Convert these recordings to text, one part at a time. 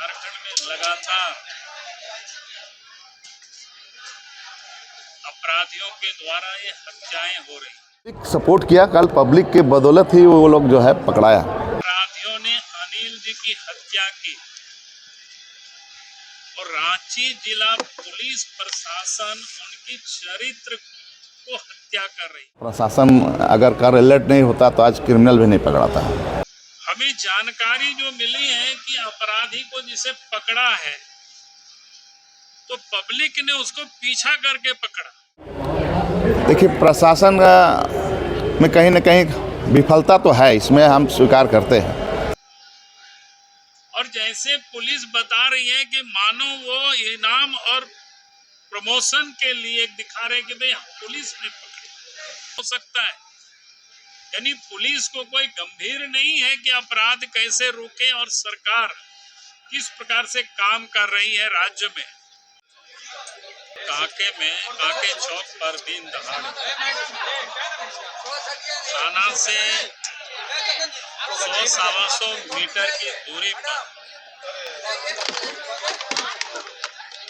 झारखंड में लगातार अपराधियों के द्वारा ये हत्याएं हो रही। सपोर्ट किया, कल पब्लिक के बदौलत ही वो लोग जो है पकड़ाया। अपराधियों ने अनिल जी की हत्या की और रांची जिला पुलिस प्रशासन उनकी चरित्र को हत्या कर रही। प्रशासन अगर कर अलर्ट नहीं होता तो आज क्रिमिनल भी नहीं पकड़ाता है। हमें जानकारी जो मिली है कि अपराधी को जिसे पकड़ा है तो पब्लिक ने उसको पीछा करके पकड़ा। देखिए, प्रशासन में कहीं न कहीं विफलता तो है, इसमें हम स्वीकार करते हैं। और जैसे पुलिस बता रही है कि मानो वो इनाम और प्रमोशन के लिए दिखा रहे कि भाई पुलिस ने पकड़े, हो सकता है। यानी पुलिस को कोई गंभीर नहीं है कि अपराध कैसे रोके और सरकार किस प्रकार से काम कर रही है राज्य में। काके चौक पर दिन दहाड़े थाना से 100-125 मीटर की दूरी पर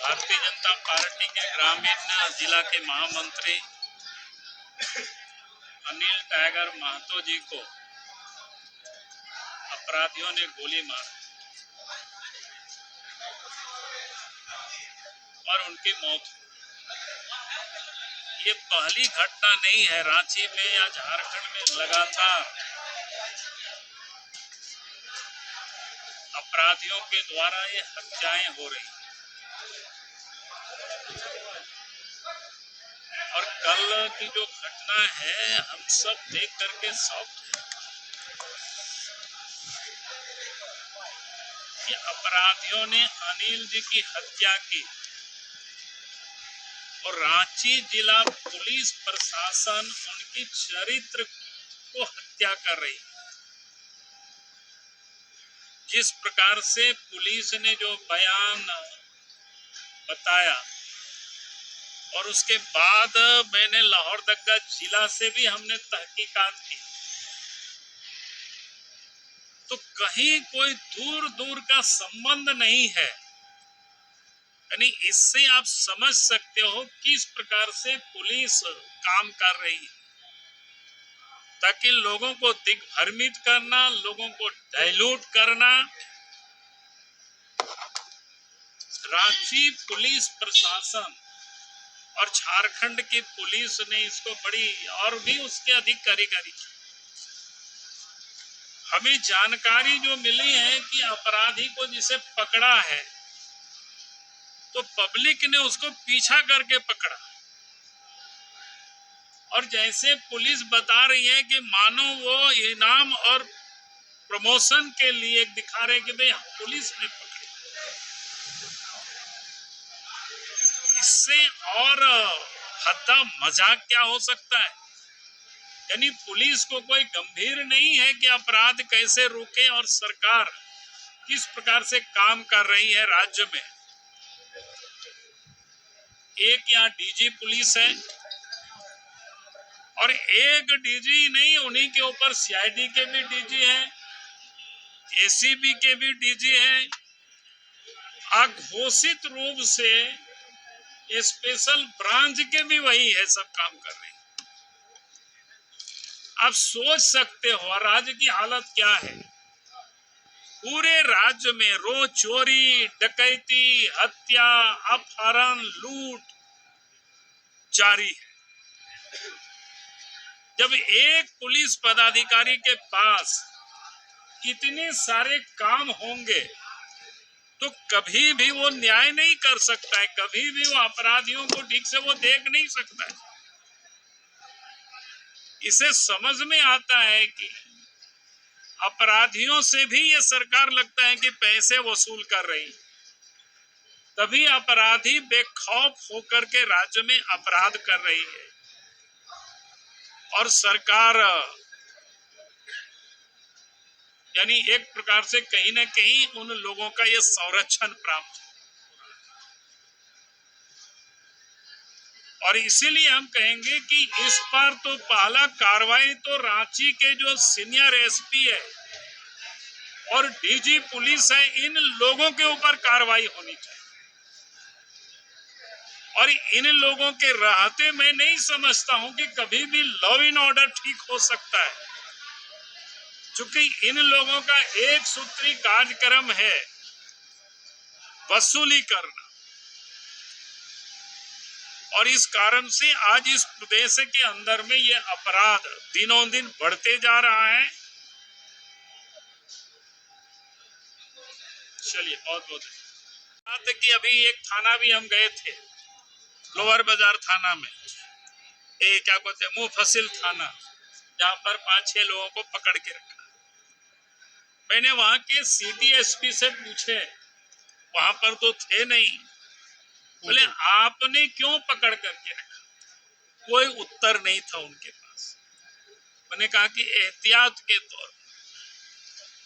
भारतीय जनता पार्टी के ग्रामीण जिला के महामंत्री अनिल टाइगर महतो जी को अपराधियों ने गोली मारी और उनकी मौत हुई। ये पहली घटना नहीं है रांची में या झारखंड में। लगातार अपराधियों के द्वारा ये हत्याएं हो रही और कल की जो घटना है हम सब देख करके शॉक्ड हैं कि अपराधियों ने अनिल जी की हत्या की और रांची जिला पुलिस प्रशासन उनकी चरित्र को हत्या कर रही। जिस प्रकार से पुलिस ने जो बयान बताया और उसके बाद मैंने लोहरदगा जिला से भी हमने तहकीकात की तो कहीं कोई दूर दूर का संबंध नहीं है। यानी इससे आप समझ सकते हो किस प्रकार से पुलिस काम कर रही है ताकि लोगों को दिग्भ्रमित करना, लोगों को डाइल्यूट करना। रांची पुलिस प्रशासन और झारखंड की पुलिस ने इसको बड़ी और भी उसके अधिक कारीगरी की। हमें जानकारी जो मिली है कि अपराधी को जिसे पकड़ा है तो पब्लिक ने उसको पीछा करके पकड़ा और जैसे पुलिस बता रही है कि मानो वो इनाम और प्रमोशन के लिए दिखा रहे कि भाई पुलिस ने पकड़े। इससे और हद्दा मजाक क्या हो सकता है। यानी पुलिस को कोई गंभीर नहीं है कि अपराध कैसे रोके और सरकार किस प्रकार से काम कर रही है राज्य में। एक यहाँ डीजी पुलिस है और एक डीजी नहीं, उन्हीं के ऊपर सीआईडी के भी डीजी हैं, एसीबी के भी डीजी हैं। अघोषित रूप से स्पेशल ब्रांच के भी वही है, सब काम कर रहे हैं। आप सोच सकते हो राज्य की हालत क्या है। पूरे राज्य में रोज चोरी, डकैती, हत्या, अपहरण, लूट जारी है। जब एक पुलिस पदाधिकारी के पास इतने सारे काम होंगे तो कभी भी वो न्याय नहीं कर सकता है, कभी भी वो अपराधियों को ठीक से वो देख नहीं सकता है। इसे समझ में आता है कि अपराधियों से भी ये सरकार लगता है कि पैसे वसूल कर रही, तभी अपराधी बेखौफ होकर के राज्य में अपराध कर रही है और सरकार यानी एक प्रकार से कहीं न कहीं उन लोगों का ये संरक्षण प्राप्त है। और इसीलिए हम कहेंगे कि इस पर तो पहला कार्रवाई तो रांची के जो सीनियर एसपी है और डीजी पुलिस है, इन लोगों के ऊपर कार्रवाई होनी चाहिए। और इन लोगों के रहते मैं नहीं समझता हूं कि कभी भी लॉ एंड ऑर्डर ठीक हो सकता है, क्योंकि इन लोगों का एक सूत्री कार्यक्रम है वसूली करना। और इस कारण से आज इस प्रदेश के अंदर में ये अपराध दिनों दिन बढ़ते जा रहा है। चलिए, बहुत बहुत बात कि अभी एक थाना भी हम गए थे, लोअर बाजार थाना में, क्या कहते हैं, मुफस्सिल थाना, जहां पर 5-6 लोगों को पकड़ के रखा। मैंने वहां के सिटी एसपी से पूछे, वहां पर तो थे नहीं, बोले आपने क्यों पकड़ करके रखा? कोई उत्तर नहीं था उनके पास। मैंने कहा कि एहतियात के तौर पर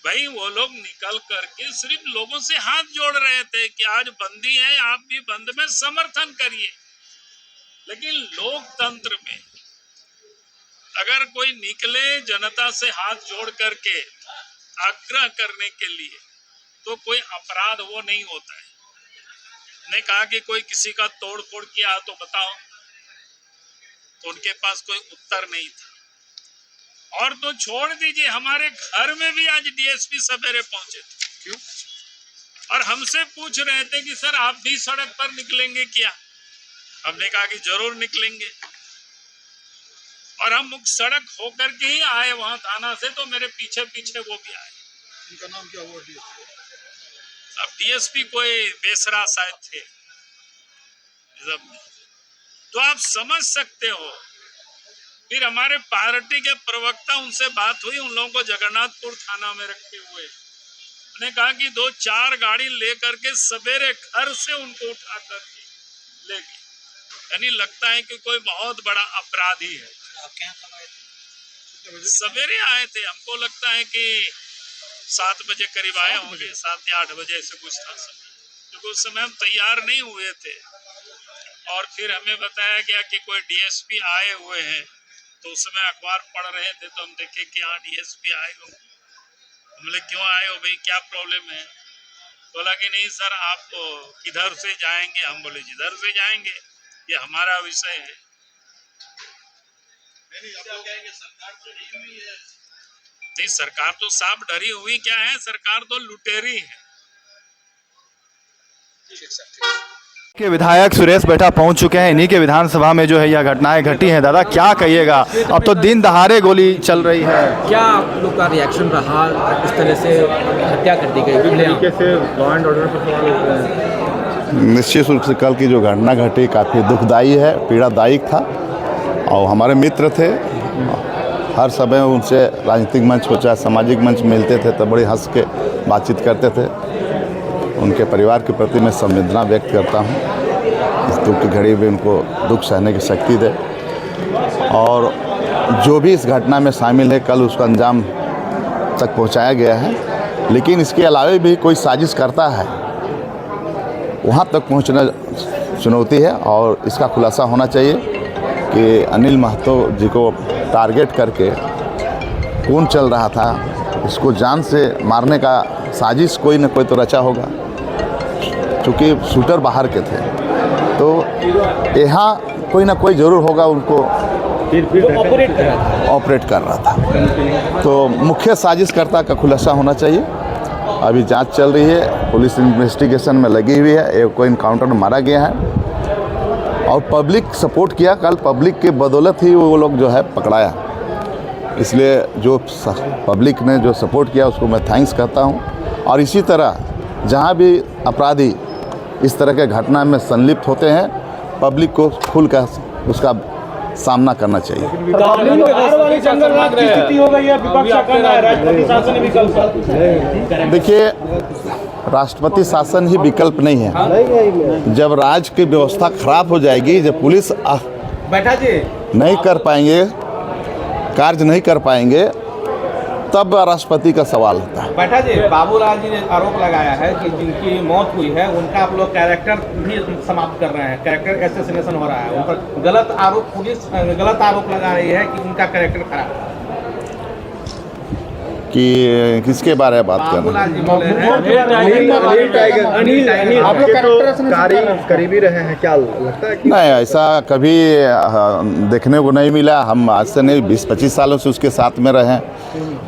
भाई वो लोग निकल करके सिर्फ लोगों से हाथ जोड़ रहे थे कि आज बंदी है, आप भी बंद में समर्थन करिए। लेकिन लोकतंत्र में अगर कोई निकले जनता से हाथ जोड़ करके आग्रह करने के लिए, तो कोई अपराध वो नहीं होता है। ने कहा कि कोई किसी का तोड़ फोड़ किया तो बताओ, तो उनके पास कोई उत्तर नहीं था। और तो छोड़ दीजिए, हमारे घर में भी आज डीएसपी सवेरे पहुंचे थे। क्यों? और हमसे पूछ रहे थे कि सर आप भी सड़क पर निकलेंगे क्या? हमने कहा कि जरूर निकलेंगे। और हम मुख्य सड़क होकर के ही आए वहां थाना से, तो मेरे पीछे पीछे वो भी आए। उनका नाम क्या हुआ? अब डीएसपी कोई बेसरा शायद थे। तो आप समझ सकते हो। फिर हमारे पार्टी के प्रवक्ता, उनसे बात हुई, उन लोगों को जगन्नाथपुर थाना में रखे हुए। उन्होंने कहा कि 2-4 गाड़ी लेकर के सवेरे घर से उनको उठा करके ले गए। यानी लगता है कि कोई बहुत बड़ा अपराधी है। आप क्या कब आए थे? सवेरे आए थे, हमको लगता है कि 7 बजे करीब आए होंगे, 7 या 8 बजे ऐसे कुछ था समय, क्योंकि उस समय हम तैयार नहीं हुए थे। और फिर हमें बताया गया कि कोई डीएसपी आए हुए हैं, तो उस समय अखबार पढ़ रहे थे तो हम देखे कि हाँ डीएसपी आए हो। हम बोले क्यों आए हो भाई, क्या प्रॉब्लम है? बोला कि नहीं सर आप किधर से जाएंगे? हम बोले जिधर से जाएंगे, ये हमारा विषय है। नहीं, सरकार तो साफ डरी हुई क्या है, सरकार तो लुटेरी है। के विधायक सुरेश बैठा पहुंच चुके हैं। इन्हीं के विधानसभा में जो है यह घटनाएं घटी हैं। दादा क्या कहिएगा, अब तो दिन दहाड़े गोली चल रही है, क्या आप लोग का रिएक्शन रहा? इस तरह से हत्या कर दी गई, कैसे लॉ एंड ऑर्डर पर सवाल उठ रहे हैं? निश्चित रूप से कल की जो घटना घटी काफ़ी दुखदायी है, पीड़ादायक था। और हमारे मित्र थे, हर समय उनसे राजनीतिक मंच हो चाहे सामाजिक मंच मिलते थे तो बड़ी हंस के बातचीत करते थे। उनके परिवार के प्रति मैं संवेदना व्यक्त करता हूँ। इस दुख की घड़ी में उनको दुख सहने की शक्ति दे। और जो भी इस घटना में शामिल है, कल उसका अंजाम तक पहुँचाया गया है। लेकिन इसके अलावा भी कोई साजिश करता है, वहाँ तक पहुँचना चुनौती है। और इसका खुलासा होना चाहिए कि अनिल महतो जी को टारगेट करके कौन चल रहा था, इसको जान से मारने का साजिश कोई न कोई तो रचा होगा, क्योंकि शूटर बाहर के थे। तो यहाँ कोई ना कोई ज़रूर होगा, उनको ऑपरेट कर रहा था। तो मुख्य साजिशकर्ता का खुलासा होना चाहिए। अभी जांच चल रही है, पुलिस इन्वेस्टिगेशन में लगी हुई है। एक को इनकाउंटर में मारा गया है और पब्लिक सपोर्ट किया। कल पब्लिक के बदौलत ही वो लोग जो है पकड़ाया। इसलिए जो पब्लिक ने जो सपोर्ट किया उसको मैं थैंक्स करता हूँ। और इसी तरह जहाँ भी अपराधी इस तरह के घटना में संलिप्त होते हैं, पब्लिक को खुल कर उसका सामना करना चाहिए। देखिए, राष्ट्रपति शासन ही विकल्प नहीं है। जब राज्य की व्यवस्था खराब हो जाएगी, जब पुलिस नहीं कर पाएंगे, कार्य नहीं कर पाएंगे, तब राष्ट्रपति का सवाल होता है। बैठा जी, बाबूलाल जी ने आरोप लगाया है कि जिनकी मौत हुई है उनका आप लोग कैरेक्टर भी समाप्त कर रहे हैं, कैरेक्टर एसेसिनेशन हो रहा है। उन पर गलत आरोप, पुलिस गलत आरोप लगा रही है कि उनका कैरेक्टर खराब है। कि किसके बारे में बात कर रहे हैं? बाबूलाल जी बोले हैं आप लोग कैरेक्टर करीबी रहे हैं, क्या लगता है कि नहीं, ऐसा कभी देखने को नहीं मिला। हम आज से नहीं 20-25 सालों से उसके साथ में रहे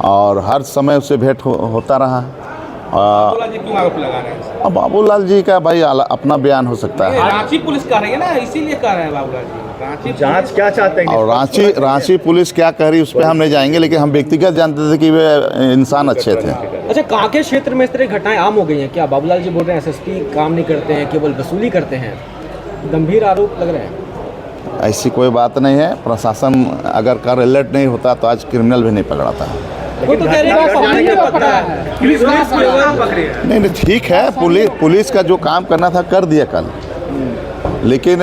और हर समय उससे भेंट होता रहा। बाबूलाल जी क्यों आरोप लगा रहे हैं? अब बाबूलाल जी का भाई अपना बयान हो सकता है रांची पुलिस कर रही है ना, इसीलिए कर रहे हैं बाबूलाल जी। रांची जांच क्या चाहते हैं? और रांची पुलिस क्या कह रही उस पर हम नहीं जाएंगे, लेकिन हम व्यक्तिगत जानते थे कि वे इंसान अच्छे थे। अच्छा, कांके क्षेत्र में इस तरह की घटनाएं आम हो गई हैं क्या? बाबूलाल जी बोल रहे हैं एसएसपी काम नहीं करते हैं, केवल वसूली करते हैं। गंभीर आरोप लग रहे हैं। ऐसी कोई बात नहीं है। प्रशासन अगर कर अलर्ट नहीं होता तो आज क्रिमिनल भी नहीं पकड़ाता। वो तो कह रहे हैं कि पकड़ नहीं पकड़ा है। पुलिस पकड़ी है। नहीं, ठीक है, पुलिस का जो काम करना था कर दिया कल, लेकिन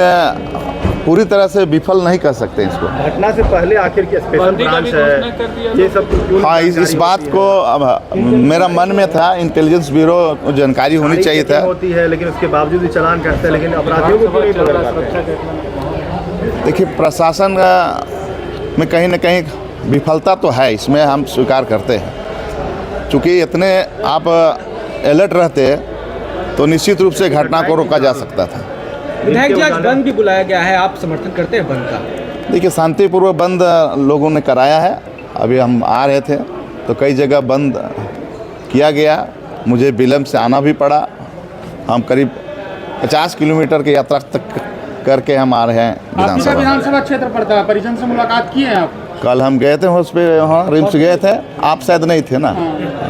पूरी तरह से विफल नहीं कर सकते इसको। घटना से पहले आखिर की स्पेशल ब्रांच है, ये सब क्यों? हाँ, इस बात को अब मेरा मन में था, इंटेलिजेंस ब्यूरो को जानकारी होनी चाहिए था। होती है, लेकिन उसके बावजूद भी चालान करते हैं, लेकिन अपराधियों को क्यों नहीं पकड़ पाते? देखिए, प्रशासन में कहीं ना कहीं विफलता तो है, इसमें हम स्वीकार करते हैं। चूँकि इतने आप अलर्ट रहते तो निश्चित रूप से घटना को रोका जा सकता था। विधायक जी, आज बंद भी बुलाया गया है, आप समर्थन करते हैं बंद का? देखिए, शांतिपूर्वक बंद लोगों ने कराया है। अभी हम आ रहे थे तो कई जगह बंद किया गया, मुझे विलम्ब से आना भी पड़ा। हम करीब 50 किलोमीटर की यात्रा तक करके हम आ रहे हैं विधानसभा। विधानसभा क्षेत्र पड़ता है, परिजन से मुलाकात की है आप? कल हम गए थे हॉस्पिटल, वहाँ रिम्स गए थे। आप शायद नहीं थे ना,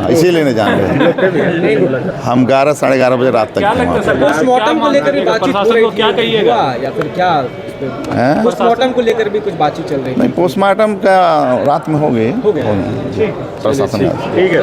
इसीलिए नहीं जान रहे। हम 11 साढ़े 11 बजे रात तक थे वहाँ पे। पोस्टमार्टम को लेकर भी बातचीत हो रही थी, क्या कहिएगा? या फिर क्या हैं? पोस्टमार्टम को लेकर भी कुछ बातचीत चल रही नहीं, पोस्टमार्टम का रात में हो गई हो गया। प्रशासन। ठीक है।